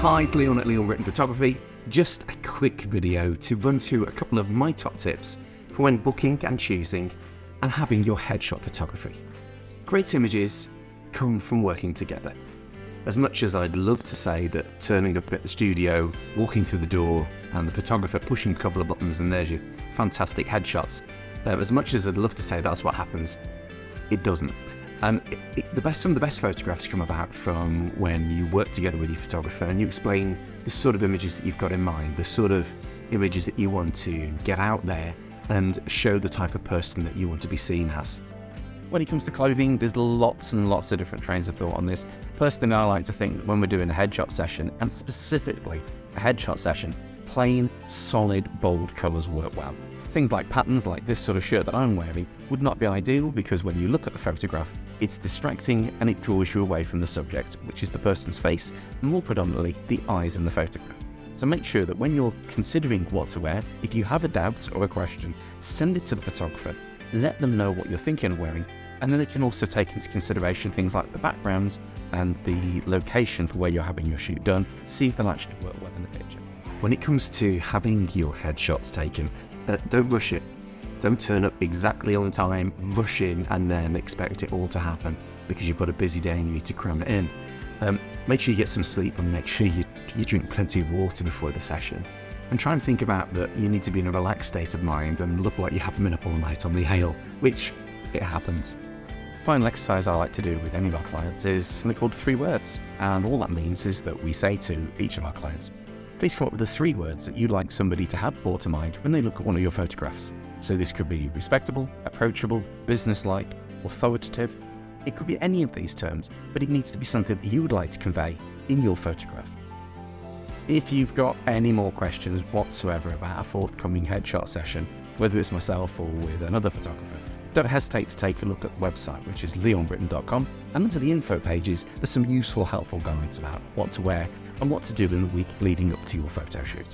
Hi, it's Leon at Leon Written Photography. Just a quick video to run through a couple of my top tips for when booking and choosing and having your headshot photography. Great images come from working together. As much as I'd love to say that turning up at the studio, walking through the door, and the photographer pushing a couple of buttons and there's your fantastic headshots, as much as I'd love to say that's what happens, it doesn't. Some of the best photographs come about from when you work together with your photographer and you explain the sort of images that you've got in mind, the sort of images that you want to get out there and show the type of person that you want to be seen as. When it comes to clothing, there's lots and lots of different trains of thought on this. Personally, I like to think that when we're doing a headshot session, and specifically a headshot session, plain, solid, bold colours work well. Things like patterns like this sort of shirt that I'm wearing would not be ideal because when you look at the photograph, it's distracting and it draws you away from the subject, which is the person's face, and more predominantly, the eyes in the photograph. So make sure that when you're considering what to wear, if you have a doubt or a question, send it to the photographer, let them know what you're thinking of wearing, and then they can also take into consideration things like the backgrounds and the location for where you're having your shoot done, see if they'll actually work well in the picture. When it comes to having your headshots taken, don't rush it. Don't turn up exactly on time, rush in, and then expect it all to happen because you've got a busy day and you need to cram it in. Make sure you get some sleep and make sure you drink plenty of water before the session. And try and think about that you need to be in a relaxed state of mind and look like you haven't been up all night on the hail, which it happens. Final exercise I like to do with any of our clients is something called 3 words. And all that means is that we say to each of our clients, please come up with the 3 words that you'd like somebody to have brought to mind when they look at one of your photographs. So this could be respectable, approachable, businesslike, authoritative. It could be any of these terms, but it needs to be something that you would like to convey in your photograph. If you've got any more questions whatsoever about a forthcoming headshot session, whether it's myself or with another photographer, don't hesitate to take a look at the website, which is leonwritten.com, and under the info pages, there's some useful, helpful guides about what to wear and what to do in the week leading up to your photo shoot.